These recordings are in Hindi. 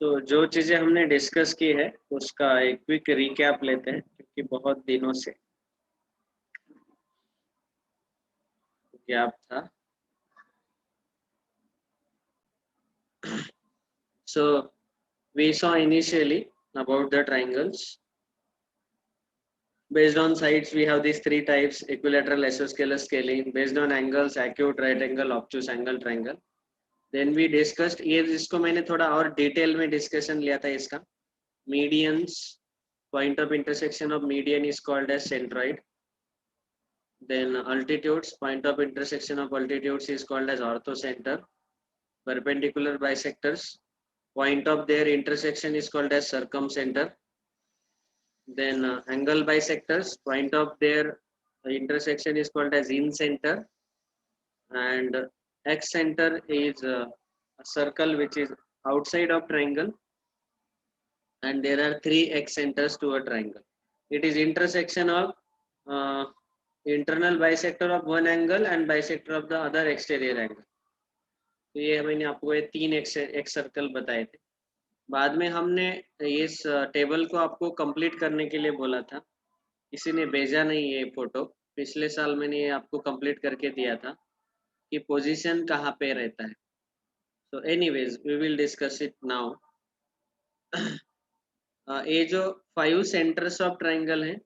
जो चीजें हमने डिस्कस की है उसका एक क्विक रिकैप लेते हैं क्योंकि बहुत दिनों से गैप था. So we saw initially about the triangles. Based on sides, we have these three types: equilateral, isosceles, scalene. Based on angles, acute, right angle, obtuse angle, triangle. Then we discussed ये जिसको मैंने थोड़ा और डिटेल में डिस्कशन लिया था इसका. Medians, point of intersection of median is called as centroid. Then altitudes, point of intersection of altitudes is called as orthocenter. Perpendicular bisectors, point of their intersection is called as circumcenter. Then angle bisectors, point of their intersection is called as incenter. And excenter is a circle which is outside of triangle, and there are three excenters to a triangle. It is intersection of uh, internal bisector of one angle and bisector of the other exterior angle. तो ये मैंने आपको ये तीन एक सर्कल बताए थे. बाद में हमने इस टेबल को आपको कंप्लीट करने के लिए बोला था. किसी ने भेजा नहीं ये फोटो. पिछले साल मैंने ये आपको कंप्लीट करके दिया था कि पोजीशन कहाँ पे रहता है. So anyways we will discuss it now. ये जो 5 सेंटर्स ऑफ ट्रायंगल हैं,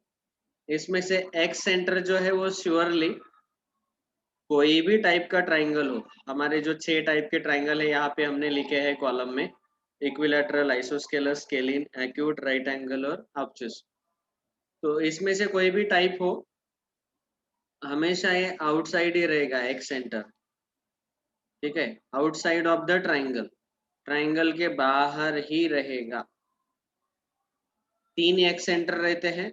इसमें से एक्स सेंटर जो है वो श्योरली कोई भी टाइप का ट्रायंगल हो. हमारे जो 6 टाइप के ट्रायंगल है यहाँ पे हमने लिखे हैं कॉलम में: equilateral, isosceles, scalene, acute, right angle और ऑब्टूस. तो इसमें से कोई भी टाइप हो, हमेशा ये आउटसाइड ही रहेगा एक्स सेंटर. ठीक है, outside of the triangle, triangle के बाहर ही रहेगा. 3 एक्स सेंटर रहते हैं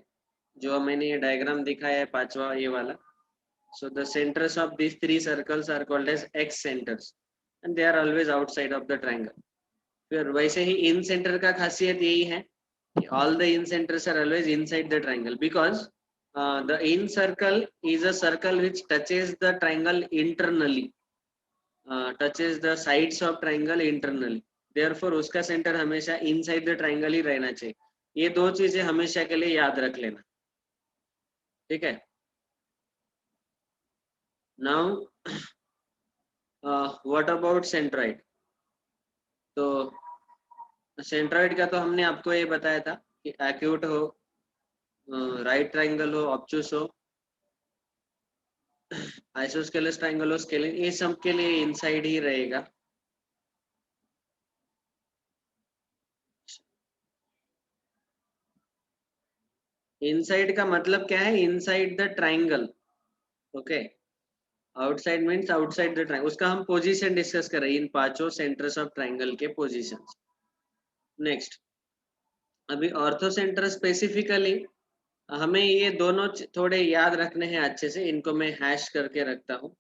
जो मैंने ये डायग्राम दिखाया है, पांचवा ये वाला. So the centers of these 3 circles are called as X centers and they are always outside of the triangle. फिर वैसे ही इन सेंटर का खासियत यही है कि all the in centers are always inside the triangle because the in circle is a circle which touches the triangle internally, touches the sides of triangle internally. Therefore उसका सेंटर हमेशा inside the triangle ही रहना चाहिए. ये दो चीजें हमेशा के लिए याद रख लेना. ठीक है. Now what about centroid? तो सेंट्रॉइड का तो हमने आपको ये बताया था कि एक्यूट हो, राइट ट्रायंगल हो, ऑब्टूस हो, आइसोस्केलस ट्रायंगल हो, स्केलिन, ये सब के लिए इनसाइड ही रहेगा. इनसाइड का मतलब क्या है? Inside the triangle. Okay, outside means outside the triangle. उसका हम पोजीशन डिस्कस कर रहे हैं, इन पांचों सेंटर्स ऑफ ट्रायंगल के पोजीशंस. नेक्स्ट, अभी ऑर्थो सेंटर स्पेसिफिकली हमें ये दोनों थोड़े याद रखने हैं अच्छे से. इनको मैं हैश करके रखता हूँ.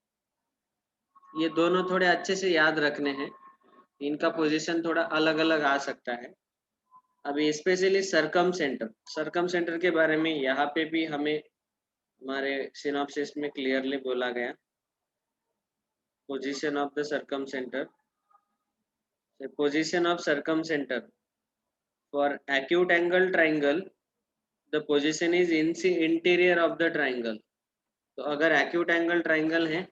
ये दोनों थोड़े अच्छे से याद रखने हैं. इनका पोजीशन थोड़ा अलग अलग आ सकता है. अभी स्पेशली सरकम सेंटर के बारे में यहाँ पे भी हमें हमारे सिनॉप्सिस में क्लियरली बोला गया. Position of the circumcentre. Position of circumcentre for acute angle triangle, the position is in interior of the triangle. तो अगर एक्यूट एंगल ट्रायंगल है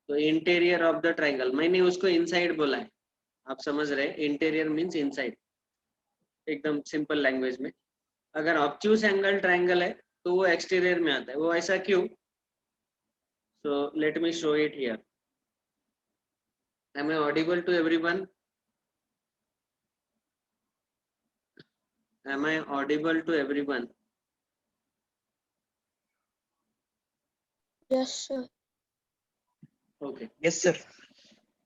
तो इंटीरियर ऑफ द ट्रायंगल, मैंने उसको इनसाइड बोला है, आप समझ रहे. इंटीरियर मीन्स इनसाइड, एकदम सिंपल लैंग्वेज में. अगर ऑब्ट्यूज एंगल ट्रायंगल है तो वो एक्सटीरियर में आता है. वो ऐसा क्यों? So let me show it here. Am I audible to everyone? Am I audible to everyone? Yes, sir. Okay. Yes sir.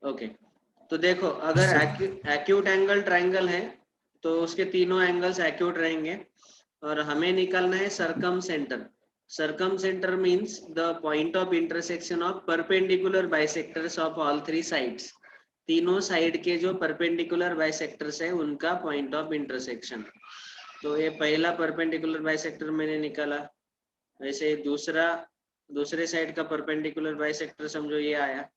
Okay, तो देखो, अगर एक्यूट एंगल ट्रायंगल है तो उसके तीनों एंगल्स एक्यूट रहेंगे और हमें निकालना है circumcentre. Circumcentre means the point of intersection of perpendicular bisectors of all 3 sides. तीनों साइड के जो परपेंडिकुलर बाइसेक्टर्स है उनका पॉइंट ऑफ इंटरसेक्शन. तो ये पहला परपेंडिकुलर बाइसेक्टर मैंने निकाला. वैसे दूसरे साइड का परपेंडिकुलर बाइसेक्टर समझो ये आया.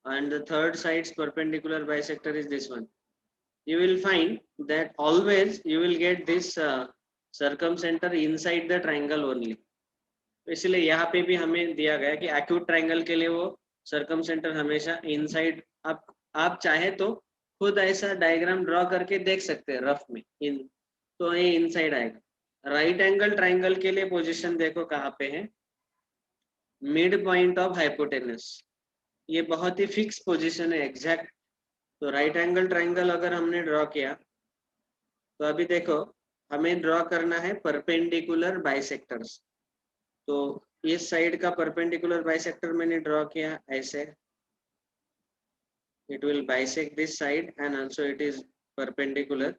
and the third side's perpendicular bisector is this one. You will find that always you will get this circumcenter inside the triangle only. इसलिए यहाँ पे भी हमें दिया गया कि acute triangle के लिए वो circumcenter हमेशा inside. आप चाहे तो खुद ऐसा डायग्राम ड्रॉ करके देख सकते हैं रफ में, तो ये इनसाइड आएगा. राइट एंगल ट्राइंगल के लिए पोजीशन देखो कहाँ पे है, मिड पॉइंट ऑफ हाइपोटेनस. ये बहुत ही फिक्स पोजीशन है, एग्जैक्ट. तो राइट एंगल ट्राइंगल अगर हमने ड्रॉ किया तो अभी देखो हमें ड्रॉ करना है परपेंडिकुलर बाइसेक्टर्स. तो इस साइड का परपेंडिकुलर बाइसेक्टर मैंने ड्रॉ किया ऐसे, it will bisect this side and also it is perpendicular.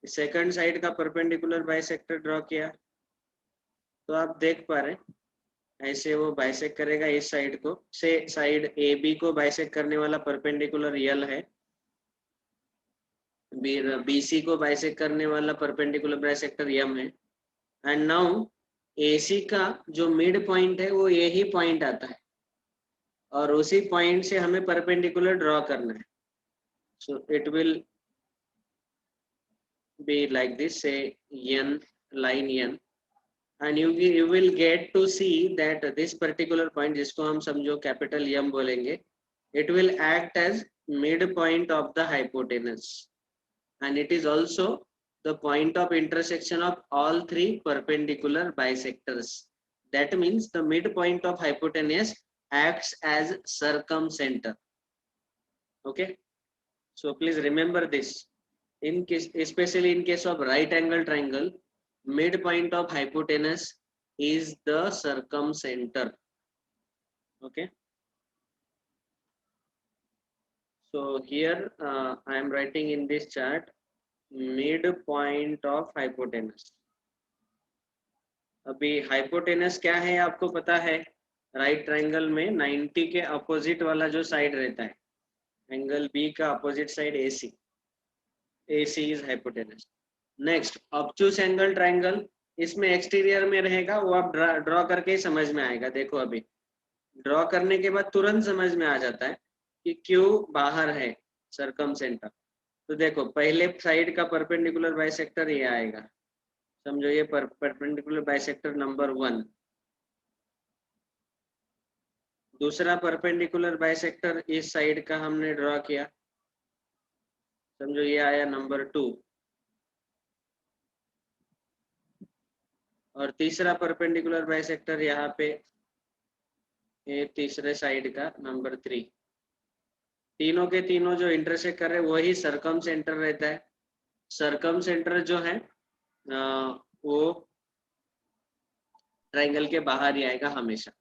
Second side का परपेंडिकुलर बाइसेक्टर ड्रॉ किया तो आप देख पा रहे ऐसे वो बाइसेक्ट करेगा इस साइड को, से साइड ए बी को बाइसेक्ट करने वाला परपेंडिकुलर यल है, बीसी को बाइसेक्ट करने वाला परपेंडिकुलर बाइसेक्टर यम है. एंड नाउ एसी का जो मिड पॉइंट है वो यही पॉइंट आता है और उसी पॉइंट से हमें परपेंडिकुलर ड्रॉ करना है. So it will be like this, say n, line n, and you will get to see that this particular point जिसको हम समझो कैपिटल m बोलेंगे, it will act as midpoint of the hypotenuse and it is also the point of intersection of all three perpendicular bisectors. That means the midpoint of hypotenuse acts as circumcenter. Okay, so please remember this. In case, especially in case of right angle triangle, midpoint of hypotenuse is the circumcenter. Okay, so here I am writing in this chart midpoint of hypotenuse. अभी hypotenuse क्या है आपको पता है, राइट ट्राइंगल में 90 के अपोजिट वाला जो साइड रहता है, एंगल बी का opposite side AC. AC is hypotenuse. Next obtuse angle triangle, इसमें एक्सटीरियर में रहेगा, वो आप ड्रॉ करके ही समझ में आएगा. देखो अभी ड्रॉ करने के बाद तुरंत समझ में आ जाता है कि क्यों बाहर है सर्कमसेंटर. तो देखो पहले साइड का परपेंडिकुलर बाइसेक्टर ये आएगा, समझो ये परपेंडिकुलर बाइसेक्टर नंबर 1. दूसरा परपेंडिकुलर बाइसेक्टर इस साइड का हमने ड्रॉ किया, समझो ये आया नंबर 2. और तीसरा परपेंडिकुलर बाइसेक्टर यहाँ पे ये तीसरे साइड का नंबर 3. तीनों के तीनों जो इंटरसेक्ट कर रहे हैं वही सर्कम सेंटर रहता है. सर्कम सेंटर जो है वो ट्राइंगल के बाहर ही आएगा हमेशा,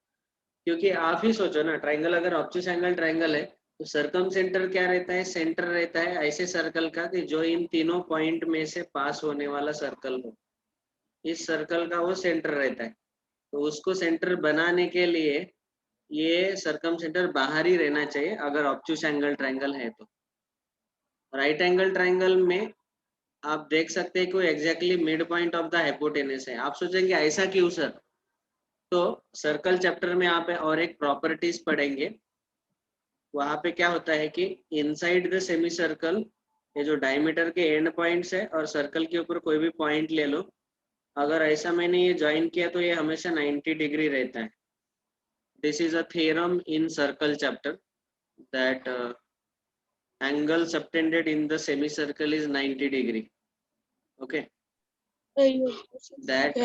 क्योंकि आप ही सोचो ना, ट्राइंगल अगर ऑब्टूस एंगल ट्राइंगल है तो सर्कम सेंटर क्या रहता है, सेंटर रहता है ऐसे सर्कल का कि जो इन तीनों पॉइंट में से पास होने वाला सर्कल हो, इस सर्कल का वो सेंटर रहता है. तो उसको सेंटर बनाने के लिए ये सर्कम सेंटर बाहर ही रहना चाहिए अगर ऑब्टूस एंगल ट्राइंगल है. तो राइट एंगल ट्राइंगल में आप देख सकते हैं कि exactly mid point of the hypotenuse है. आप सोचेंगे ऐसा क्यों सर, तो सर्कल चैप्टर में आप और एक प्रॉपर्टीज पढ़ेंगे, वहां पे क्या होता है कि इनसाइड द सेमी सर्कल, ये जो डायमीटर के एंड पॉइंट्स है और सर्कल के ऊपर कोई भी पॉइंट ले लो, अगर ऐसा मैंने ये ज्वाइन किया तो ये हमेशा 90 डिग्री रहता है. This is a theorem in circle chapter that angle subtended in the semicircle is 90 degree. Okay, that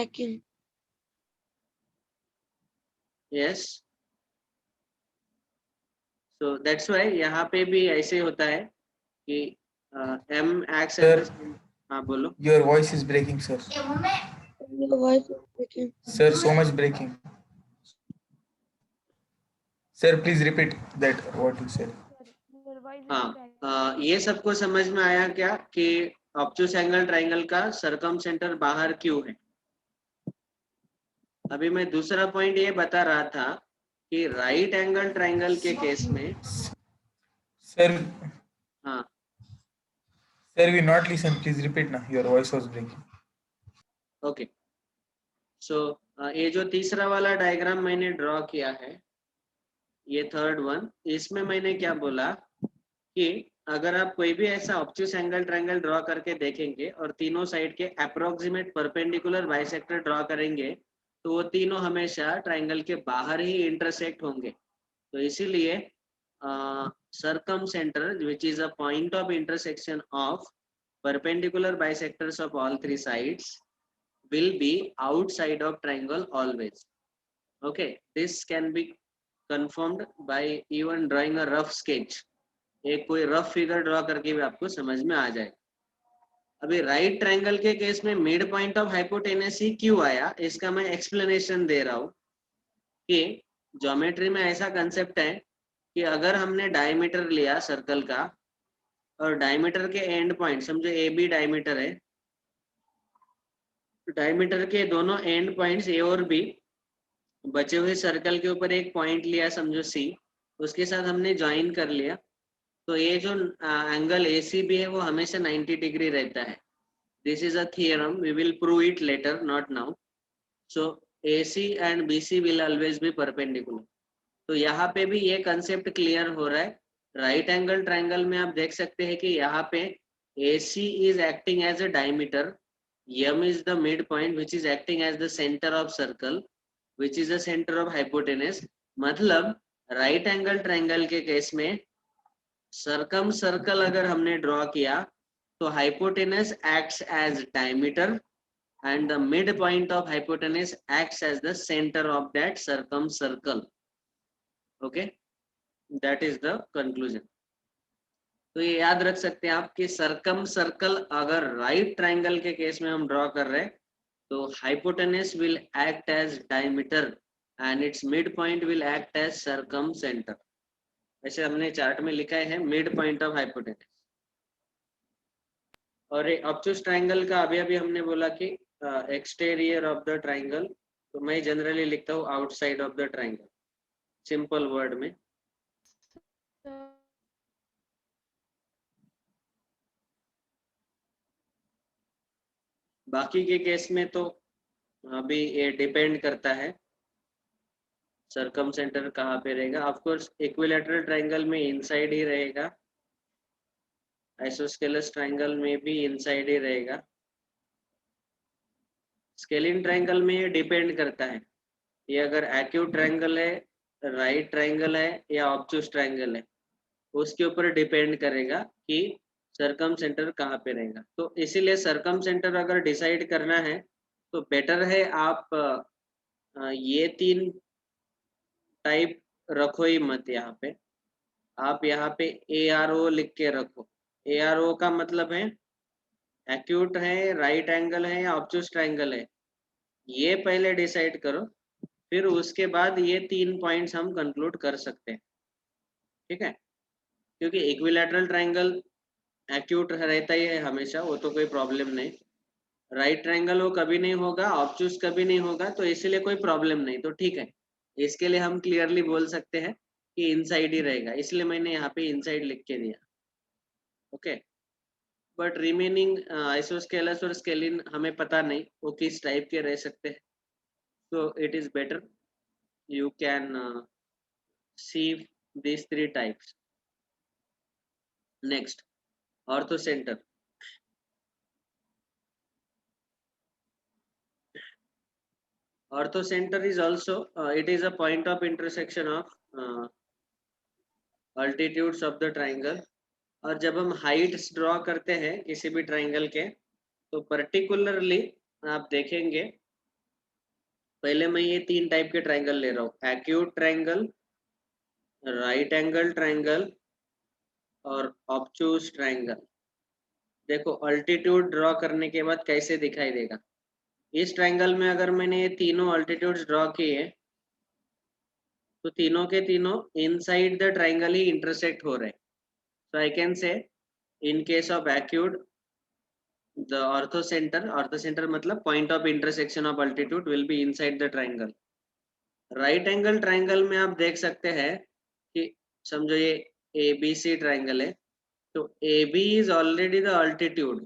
yes, so that's why यहाँ पे भी ऐसे होता है कि m acts as, हाँ बोलो. Your voice is breaking, sir. Your voice is breaking. Sir, so much breaking. Sir, please repeat that what you said. हाँ, ये सबको समझ में आया क्या कि ऑब्टूस एंगल ट्राइंगल का सर्कम सेंटर बाहर क्यों है. अभी मैं दूसरा पॉइंट ये बता रहा था कि राइट एंगल ट्राइंगल के केस में Sir, हाँ sir, we not listen. Please repeat now. Your voice was breaking. Okay. So ये जो तीसरा वाला डायग्राम मैंने ड्रॉ किया है, ये थर्ड वन, इसमें मैंने क्या बोला कि अगर आप कोई भी ऐसा ऑब्ट्यूस एंगल ट्रायंगल ड्रॉ करके देखेंगे और तीनों साइड के अप्रोक्सीमेट परपेंडिकुलर बाइसेक्टर ड्रॉ करेंगे तो वो तीनों हमेशा ट्रायंगल के बाहर ही इंटरसेक्ट होंगे। तो इसीलिए circumcenter, which is a point of intersection of perpendicular bisectors of all three sides, will be outside of triangle always. Okay, this can be confirmed by even drawing a rough sketch. एक कोई रफ फिगर ड्रॉ करके भी आपको समझ में आ जाए। अभी राइट ट्रायंगल के केस में मिड पॉइंट ऑफ हाइपोटेनसी क्यों आया, इसका मैं एक्सप्लेनेशन दे रहा हूँ कि ज्योमेट्री में ऐसा कंसेप्ट है कि अगर हमने डायमीटर लिया सर्कल का और डायमीटर के एंड पॉइंट, समझो ए बी डायमीटर है, डायमीटर के दोनों एंड पॉइंट्स ए और बी, बचे हुए सर्कल के ऊपर एक पॉइंट लिया समझो सी, उसके साथ हमने ज्वाइन कर लिया, तो ये जो एंगल ए सी बी है वो हमेशा 90 डिग्री रहता है। This is a theorem, we will prove it later, not now. So A C and B C will always be perpendicular. तो यहाँ पे भी ये कंसेप्ट क्लियर हो रहा है। राइट एंगल ट्रायंगल में आप देख सकते हैं कि यहाँ पे AC is acting as a diameter, M is the midpoint which is acting as the center of circle, which is the center of hypotenuse। मतलब राइट एंगल ट्रायंगल के केस में सर्कम सर्कल अगर हमने ड्रॉ किया तो hypotenuse acts as diameter and the midpoint of hypotenuse acts as the center of that circumcircle। Okay, that is the conclusion। तो ये याद रख सकते हैं आप कि सर्कम सर्कल अगर राइट ट्रायंगल के केस में हम ड्रॉ कर रहे हैं तो hypotenuse will act as diameter and its midpoint will act as circumcentre. ऐसे हमने चार्ट में लिखा है मिड पॉइंट ऑफ हाइपोटेनस। और ऑब्ट्यूस ट्रायंगल का अभी अभी हमने बोला कि एक्सटेरियर ऑफ द ट्रायंगल, तो मैं जनरली लिखता हूँ outside of the triangle, simple word में। बाकी के केस में तो अभी ये डिपेंड करता है सर्कम सेंटर कहाँ पे रहेगा। ऑफ कोर्स इक्विलैटरल ट्रायंगल में इनसाइड ही रहेगा, आइसोस्केलस ट्रायंगल में भी इनसाइड ही रहेगा। स्केलिन ट्रायंगल में ये डिपेंड करता है, ये अगर एक्यूट ट्रायंगल है, राइट ट्रायंगल है या ऑब्ट्यूस ट्रायंगल है, उसके ऊपर डिपेंड करेगा कि सर्कम सेंटर कहाँ पे रहेगा। तो इसीलिए सर्कम सेंटर अगर डिसाइड करना है तो बेटर है आप ये तीन टाइप रखो ही मत यहाँ पे, आप यहाँ पे ARO लिख के रखो। ARO का मतलब है एक्यूट है, राइट एंगल है या ऑब्ट्यूस ट्रायंगल है, ये पहले डिसाइड करो, फिर उसके बाद ये तीन पॉइंट्स हम कंक्लूड कर सकते हैं। ठीक है, क्योंकि इक्विलैटरल ट्रायंगल एक्यूट रहता ही है हमेशा, वो तो कोई प्रॉब्लम नहीं। राइट ट्रायंगल वो कभी नहीं होगा, ऑब्ट्यूस कभी नहीं होगा, तो इसीलिए कोई प्रॉब्लम नहीं। तो ठीक है, इसके लिए हम क्लियरली बोल सकते हैं कि इनसाइड ही रहेगा, इसलिए मैंने यहाँ पे इनसाइड लिख के दिया। ओके, बट रिमेनिंग आइसोस्केलस और स्केलिन हमें पता नहीं वो किस टाइप के रह सकते हैं, so it is better you can see these three types। Next, orthocenter। Orthocenter is also it is a point of intersection of altitudes of the triangle। और जब हम हाइट्स ड्रॉ करते हैं किसी भी ट्रायंगल के तो पर्टिकुलरली आप देखेंगे, पहले मैं ये तीन टाइप के ट्रायंगल ले रहा हूँ, acute triangle, right angle triangle और ऑब्ट्यूस ट्रायंगल। देखो अल्टीट्यूड ड्रॉ करने के बाद कैसे दिखाई देगा। इस ट्रायंगल में अगर मैंने ये तीनों अल्टीट्यूड्स ड्रॉ किए तो तीनों के तीनों इनसाइड द ट्रायंगल ही इंटरसेक्ट हो रहे हैं। So I can say in case of acute the orthocentre मतलब point of intersection of altitude will be inside the triangle. Right angle triangle में आप देख सकते हैं कि समझो ये ABC ट्रायंगल है, तो AB is already the altitude,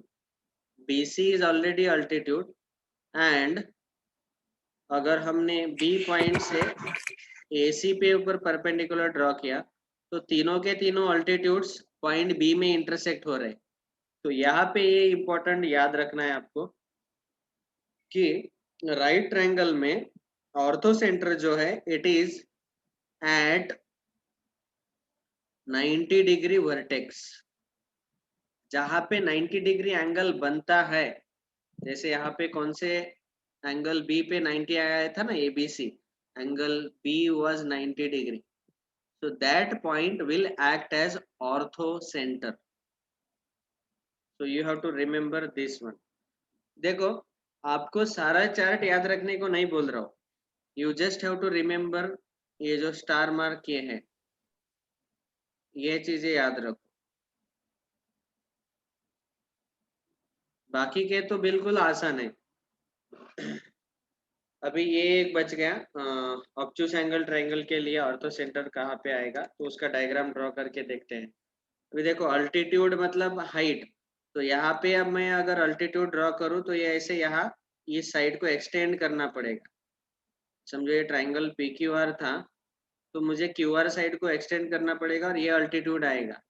BC is already altitude, and अगर हमने B पॉइंट से AC पे ऊपर परपेंडिकुलर ड्रॉ किया तो तीनों के तीनों अल्टीट्यूड्स पॉइंट बी में इंटरसेक्ट हो रहे। तो यहाँ पे ये इंपॉर्टेंट याद रखना है आपको कि राइट ट्रायंगल में ऑर्थो सेंटर जो है it is at 90 degree vertex. जहां पे 90 डिग्री एंगल बनता है, जैसे यहाँ पे कौन से एंगल बी पे 90 आया था ना, ABC angle B was 90 degree, so that point will act as ortho center, so you have to remember this one. देखो आपको सारा चार्ट याद रखने को नहीं बोल रहा हूँ, you just have to remember ये जो स्टार मार्क किए हैं ये चीजें याद रखो, बाकी के तो बिल्कुल आसान है। अभी ये एक बच गया, ऑब्टूस एंगल ट्रायंगल के लिए ऑर्थो सेंटर कहाँ पे आएगा, तो उसका डायग्राम ड्रॉ करके देखते हैं। अभी देखो अल्टीट्यूड मतलब हाइट, तो यहाँ पे अब मैं अगर अल्टीट्यूड ड्रॉ करूँ तो ये ऐसे यहाँ इस साइड को एक्सटेंड करना पड़ेगा। समझो ये ट्रायंगल PQR था तो मुझे QR साइड को एक्सटेंड करना पड़ेगा और ये अल्टीट्यूड आएगा।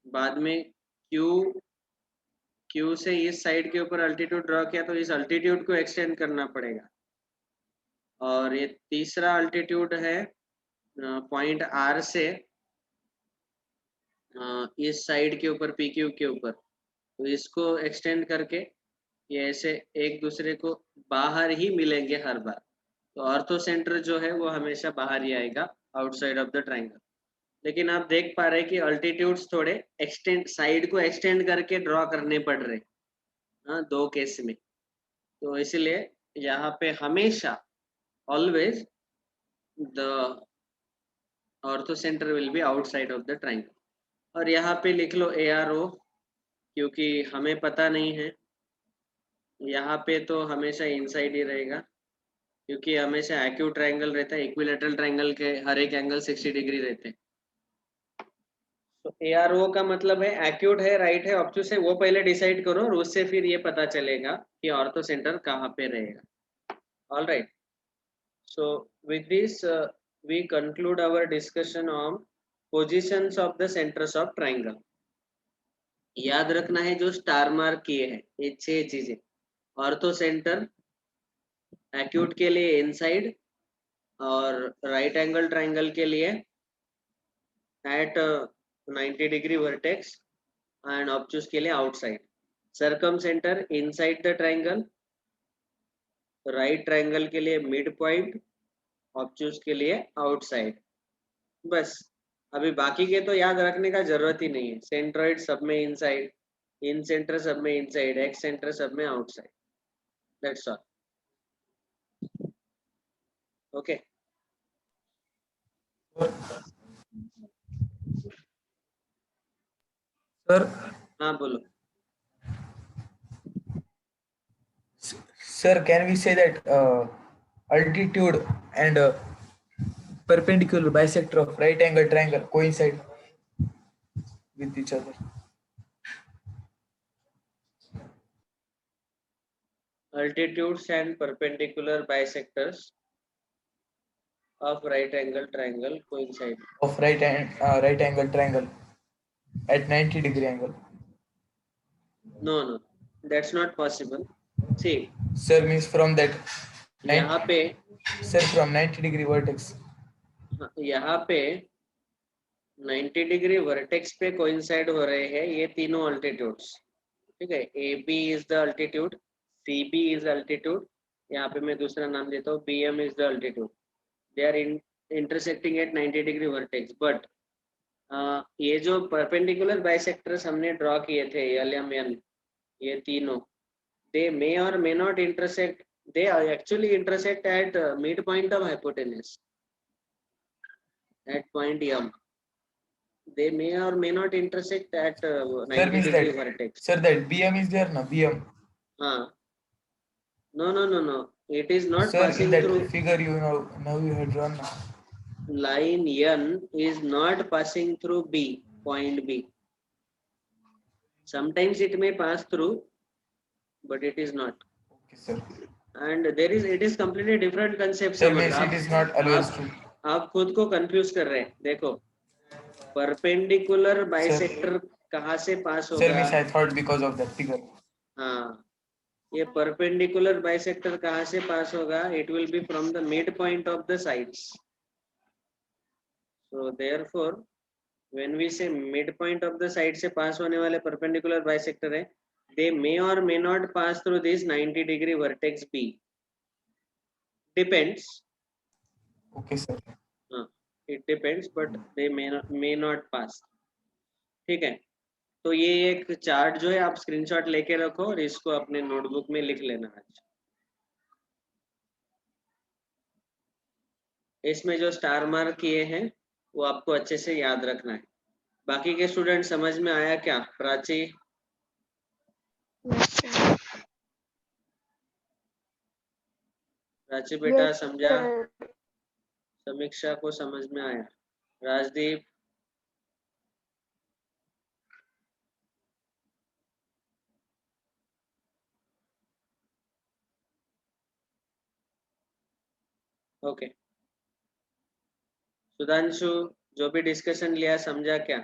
बाद में Q से इस साइड के ऊपर अल्टीट्यूड ड्रॉ किया तो इस अल्टीट्यूड को एक्सटेंड करना पड़ेगा। और ये तीसरा अल्टीट्यूड है पॉइंट R से इस साइड के ऊपर PQ के ऊपर, तो इसको एक्सटेंड करके ये ऐसे एक दूसरे को बाहर ही मिलेंगे हर बार। तो ऑर्थो सेंटर जो है वो हमेशा बाहर ही आएगा आउटसाइड ऑफ द ट्रायंगल। लेकिन आप देख पा रहे हैं कि अल्टीट्यूड्स थोड़े एक्सटेंड साइड को एक्सटेंड करके ड्रॉ करने पड़ रहे हाँ दो केस में। तो इसलिए यहाँ पे हमेशा always the ortho centre will be outside of the triangle. और यहाँ पे लिख लो ARO क्योंकि हमें पता नहीं है, यहाँ पे तो हमेशा इनसाइड ही रहेगा क्योंकि हमेशा एक्यूट ट्रायंगल रहता है, इक्विलैटरल ट्रायंगल के हर एक एंगल 60 डिग्री रहते हैं। तो ARO का मतलब है एक्यूट है, राइट है, ऑब्टूस है, वो पहले डिसाइड करो और उससे फिर ये पता चलेगा कि ऑर्थो सेंटर कहाँ पे रहेगा। All right, so with this we conclude our discussion on positions of the centres of triangle. याद रखना है जो स्टार मार्क किए हैं ये 6 चीजें, ऑर्थो सेंटर एक्यूट के लिए इनसाइड और राइट एंगल ट्रायंगल के लिए एट 90 डिग्री वर्टेक्स एंड ऑब्टूस के लिए outside, circum centre inside the triangle, right triangle के लिए मिड पॉइंट, ऑब्टूस के लिए आउटसाइड। बस अभी बाकी के तो याद रखने का जरूरत ही नहीं है। सेंट्रोइड सब में इनसाइड, इन सेंटर सब में इनसाइड, एक्स सेंटर सब में outside, that's all. Okay sir हाँ बोलो। sir, can we say that altitude and perpendicular bisector of right angle triangle coincide with each other? Altitudes and perpendicular bisectors of right angle triangle coincide. Of right angle triangle at 90 degree angle. No, that's not possible. See, Sir, means from that यहाँ पे sir from 90 degree vertex. यहाँ पे 90 डिग्री वर्टेक्स पे कोइंसाइड हो रहे हैं ये तीनों अल्टीट्यूड्स, ठीक है। AB is the altitude, CB is altitude, यहाँ पे मैं दूसरा नाम देता हूँ BM is the altitude, they are intersecting at 90 degree vertex. But ये जो परपेंडिकुलर बाइसेक्टर्स हमने ड्रॉ किए थे LMN, ये तीनों they may or may not intersect, they actually intersect at midpoint of hypotenuse at point M. They may or may not intersect at 90 degree vertex. Sir, that BM is there na, BM. No, it is not sir, passing in that through figure you now you have drawn na. Line N is not passing through B, point B. Sometimes it may pass through, but it is not. Okay, sir. And it is completely different concept. Sir, means it is not always true. आप खुद को कंफ्यूज कर रहे हैं। देखो परपेंडिकुलर बाइसेक्टर कहाँ से पास Sir, होगा? miss, I thought because of that figure. हाँ, ये परपेंडिकुलर बाइसेक्टर कहाँ से पास होगा? It will be from the mid point of the sides. So therefore when we say mid point of the side से पास होने वाले परपेंडिकुलर बाइसेक्टर है, they may or may not pass through this 90-degree vertex B. Depends. Okay, sir. It depends, but they may not pass. ठीक है, तो ये एक चार्ट जो है आप स्क्रीनशॉट लेके रखो और इसको अपने नोटबुक में लिख लेना आज. इसमें जो स्टार मार्क किए हैं वो आपको अच्छे से याद रखना है. बाकी के स्टूडेंट समझ में आया क्या? Prachi, Yes, sir. प्राची बेटा Yes, समझा? sir. समीक्षा को समझ में आया? राजदीप, ओके. सुधांशु, जो भी डिस्कशन लिया समझा क्या?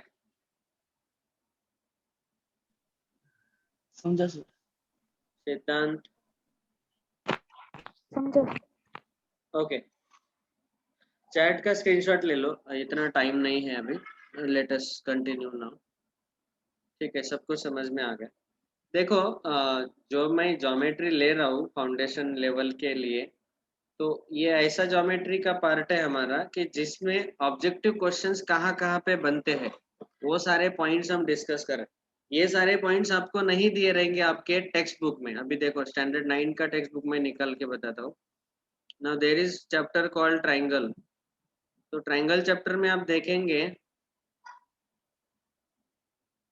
समझा सर. सिद्धांत, समझो. ओके. चैट का स्क्रीनशॉट ले लो, इतना टाइम नहीं है अभी. Let us continue now. ठीक है, सबको समझ में आ गया. देखो जो मैं ज्योमेट्री ले रहा हूँ फाउंडेशन लेवल के लिए, तो ये ऐसा ज्योमेट्री का पार्ट है हमारा कि जिसमें ऑब्जेक्टिव क्वेश्चंस कहाँ कहाँ पे बनते हैं वो सारे पॉइंट्स हम डिस्कस करें. ये सारे पॉइंट्स आपको नहीं दिए रहेंगे आपके टेक्स्ट बुक में. अभी देखो स्टैंडर्ड 9 का टेक्स्ट बुक में निकल के बताता हूँ. Now there is chapter called triangle. तो ट्राइंगल चैप्टर में आप देखेंगे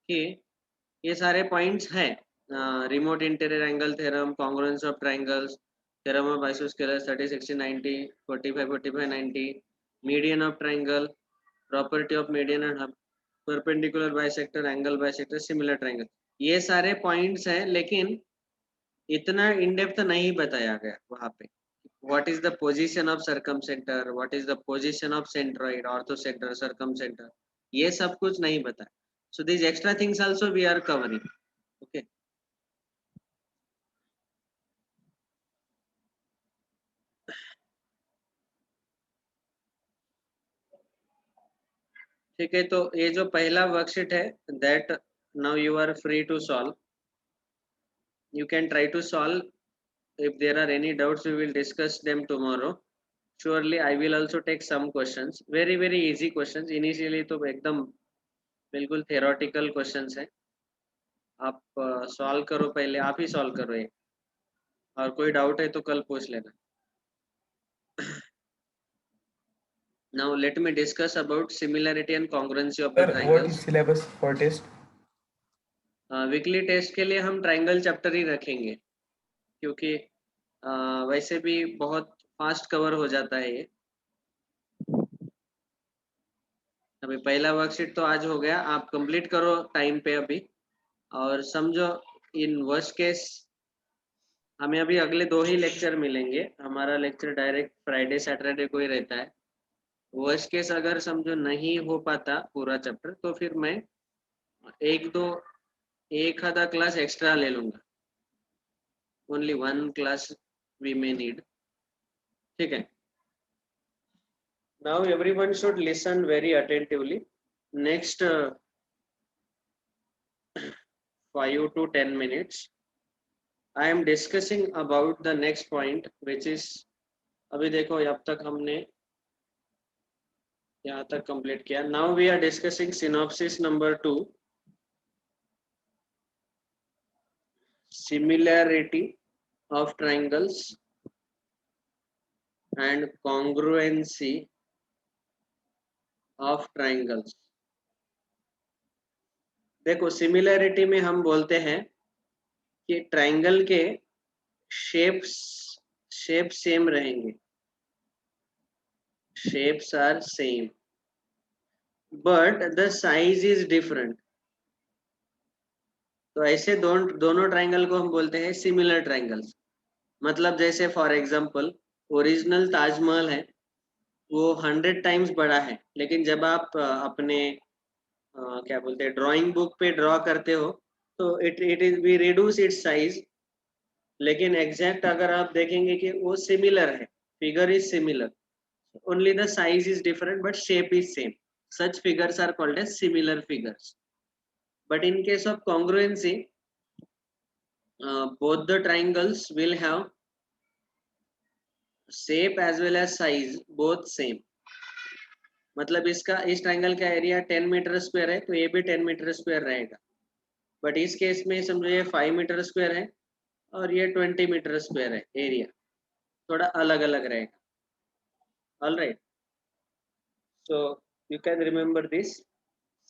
कि ये सारे पॉइंट्स हैं. Remote interior angle theorem, congruence of triangles, theorem of isosceles 30, 60, 90, 45, 45, 90, median of triangle, property of median and perpendicular bisector, angle bisector, similar triangle. ये सारे पॉइंट्स हैं, लेकिन इतना इन डेप्थ नहीं बताया गया वहाँ पे. What is the position of circumcenter? What is the position of centroid, orthocenter, circumcenter? ये सब कुछ नहीं बताया. So these extra things also we are covering. Okay. ठीक है, तो ये जो पहला वर्कशीट है, that now you are free to solve. You can try to solve. If there are any doubts, we will discuss them tomorrow. Surely I will also take some questions. Very very easy questions. Initially तो एकदम बिल्कुल theoretical questions है. आप सॉल्व करो, पहले आप ही सॉल्व करो ये, और कोई डाउट है तो कल पूछ लेना. Now let me discuss about similarity and congruency of the Sir, what triangles. is syllabus for test? Weekly test के लिए हम ट्राइंगल चैप्टर ही रखेंगे, क्योंकि वैसे भी बहुत फास्ट कवर हो जाता है ये. अभी पहला वर्कशीट तो आज हो गया, आप कंप्लीट करो टाइम पे अभी. और समझो इन वर्स्ट केस हमें अभी अगले 2 ही लेक्चर मिलेंगे. हमारा लेक्चर डायरेक्ट फ्राइडे सैटरडे को ही रहता है. वर्स्ट केस अगर समझो नहीं हो पाता पूरा चैप्टर, तो फिर मैं एक आधा क्लास एक्स्ट्रा ले लूंगा. Only 1 class we may need. ठीक है. Now everyone should listen very attentively. Next 5 to 10 minutes I am discussing about the next point, which is, अभी देखो अब तक हमने यहाँ तक कंप्लीट किया. Now we are discussing synopsis number 2, similarity of triangles and congruency of triangles. देखो सिमिलैरिटी में हम बोलते हैं कि ट्राइंगल के शेप सेम रहेंगे. Shapes are same but the size is different. तो ऐसे दोनों ट्राइंगल को हम बोलते हैं सिमिलर ट्राइंगल्स. मतलब जैसे फॉर एग्जांपल ओरिजिनल ताजमहल है वो 100 टाइम्स बड़ा है, लेकिन जब आप अपने क्या बोलते हैं ड्राइंग बुक पे ड्रॉ करते हो तो it is we reduce its size, लेकिन एग्जैक्ट अगर आप देखेंगे कि वो सिमिलर है, figure is similar, only the size is different but shape is same. Such figures are called as similar figures. But in case of congruency, both the triangles will have shape as well as size both same. मतलब इसका इस ट्राइंगल का एरिया 10 मीटर स्क्वायर है तो ये भी 10 मीटर स्क्वायर रहेगा, बट इस केस में समझो ये 5 मीटर स्क्वायर है और ये 20 मीटर स्क्वायर है, एरिया थोड़ा अलग अलग रहेगा. All right, so you can remember this.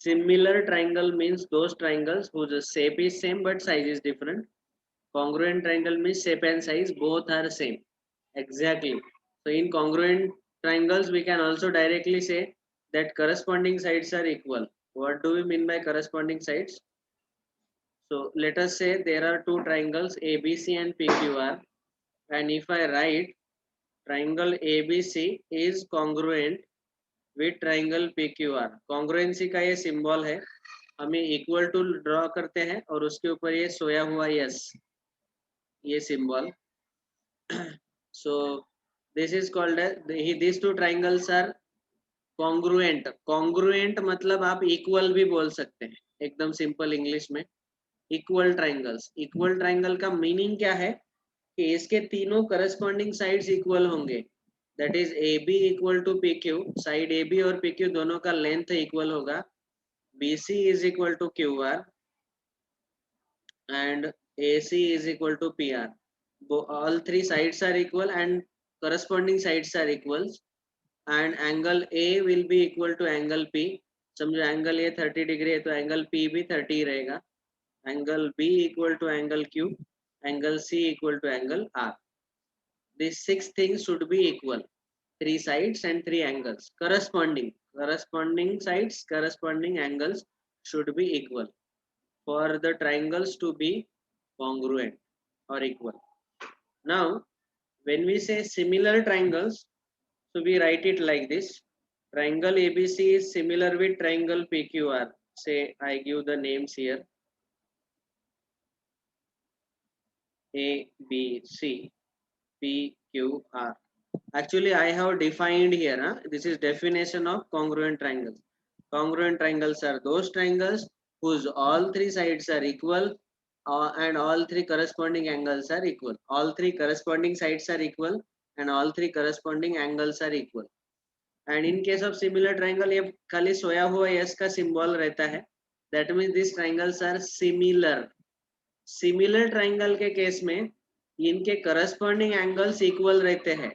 Similar triangle means those triangles whose shape is same but size is different. Congruent triangle means shape and size both are same. Exactly. So in congruent triangles we can also directly say that corresponding sides are equal. What do we mean by corresponding sides? So let us say there are two triangles ABC and PQR, and if I write triangle ABC is congruent with triangle PQR, congruency का ये सिंबल है, हमें इक्वल टू ड्रॉ करते हैं और उसके ऊपर ये सोया हुआ यस, ये symbol. So this is called this two triangles are congruent. Congruent मतलब आप इक्वल भी बोल सकते हैं, एकदम सिंपल इंग्लिश में इक्वल ट्राइंगल्स. इक्वल ट्राइंगल का मीनिंग क्या है कि इसके तीनों करस्पॉन्डिंग साइड्स इक्वल होंगे. That is AB equal to PQ, side AB और PQ दोनों का लेंथ इक्वल होगा. BC is equal to QR and AC is equal to PR. All three sides are equal and corresponding sides are equals, and angle A will be equal to angle P. समझो एंगल A 30 डिग्री है तो एंगल P भी 30 रहेगा. Angle B equal to angle Q, angle C equal to angle R. These six things should be equal. Three sides and three angles corresponding sides, corresponding angles should be equal for the triangles to be congruent or equal. Now when we say similar triangles, so we write it like this: triangle ABC is similar with triangle PQR. Say I give the names here: ABC, PQR. Actually I have defined here, this is definition of congruent triangles. Congruent triangles are those triangles whose all three sides are equal and all three corresponding angles are equal. All three corresponding sides are equal and all three corresponding angles are equal. And in case of similar triangle ये खाली सोया हुआ यस का सिंबल रहता है. That means these triangles are similar. Similar triangle के केस में इनके corresponding angles equal रहते हैं.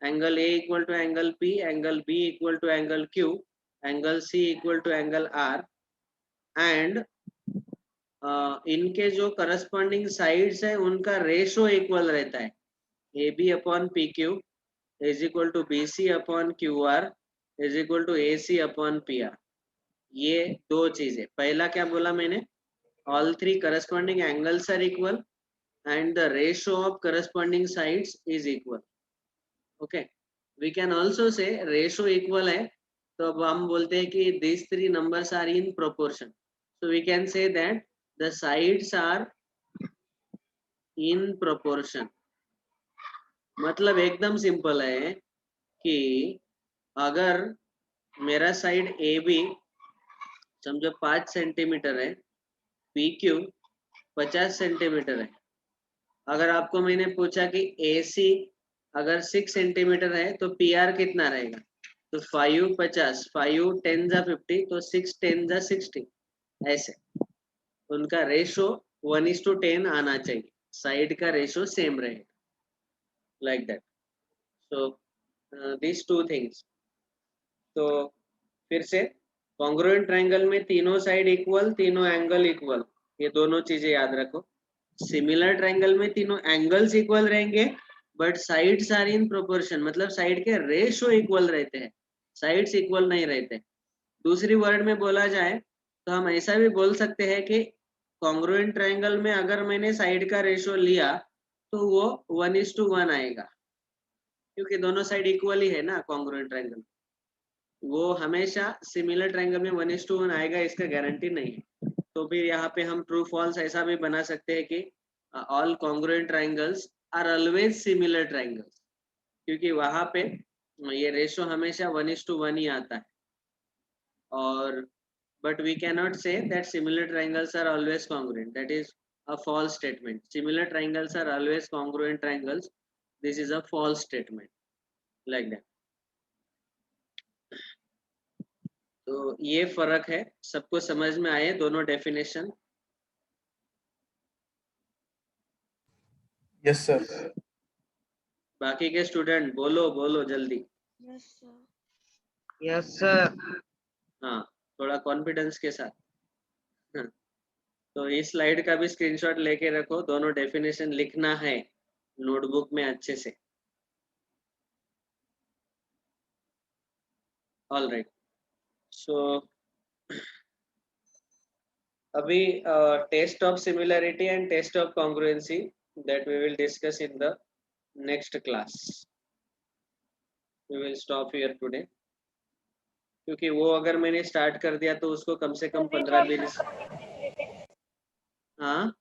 Angle A equal to angle P, angle B equal to angle Q, angle C equal to angle R, and इनके जो करस्पॉन्डिंग साइड्स है उनका रेशो इक्वल रहता है. AB upon PQ is equal to BC upon QR is equal to AC upon PR. ये दो चीजें. पहला क्या बोला मैंने? All three corresponding angles are equal and the ratio of corresponding sides is equal. Okay, we can also say ratio equal है तो अब हम बोलते हैं कि these three numbers are in proportion. So we can say that the sides are in proportion. मतलब एकदम सिंपल है कि अगर मेरा साइड AB समझो 5 सेंटीमीटर है, PQ 50 सेंटीमीटर है. अगर आपको मैंने पूछा कि AC अगर 6 सेंटीमीटर है तो PR कितना रहेगा, तो 5 50, 5 10 जा 50, तो 6 10 जा 60. ऐसे उनका रेशो 1:10 आना चाहिए, साइड का रेशो सेम रहेगा, like that. So this two things. तो फिर से कॉन्ग्रुएंट ट्रायंगल में तीनों साइड इक्वल, तीनों एंगल इक्वल, ये दोनों चीजें याद रखो. सिमिलर ट्रायंगल में तीनों एंगल्स इक्वल रहेंगे but sides are in proportion, मतलब साइड के रेशो इक्वल रहते हैं, साइड्स इक्वल नहीं रहते. दूसरी वर्ड में बोला जाए तो हम ऐसा भी बोल सकते हैं कि कॉन्ग्रुएंट ट्रायंगल में अगर मैंने साइड का रेशो लिया तो वो 1:1 आएगा. क्योंकि दोनों साइड इक्वली है ना कॉन्ग्रुएंट ट्रायंगल, वो हमेशा सिमिलर ट्रायंगल में 1:1 आएगा इसका गारंटी नहीं है। तो फिर यहाँ पे हम ट्रू फॉल्स ऐसा भी बना सकते हैं कि all congruent triangles are always similar triangles, क्योंकि वहां पे ये रेशो हमेशा 1:1 ही आता है। और but we cannot say that similar triangles are always congruent. That is a false statement. Similar triangles are always congruent triangles. This is a false statement, like that. तो ये फर्क है, सबको समझ में आए दोनों डेफिनेशन? Yes sir. बाकी के स्टूडेंट बोलो बोलो जल्दी। Yes, sir. Yes sir. हाँ, थोड़ा कॉन्फिडेंस के साथ। हाँ, तो इस स्लाइड का भी स्क्रीनशॉट लेके रखो, दोनों डेफिनेशन लिखना है नोटबुक में अच्छे से। ऑल राइट, सो अभी test of similarity and test of congruency that we will discuss in the next class. We will stop here today, क्योंकि वो अगर मैंने स्टार्ट कर दिया तो उसको कम से कम 15-20। हाँ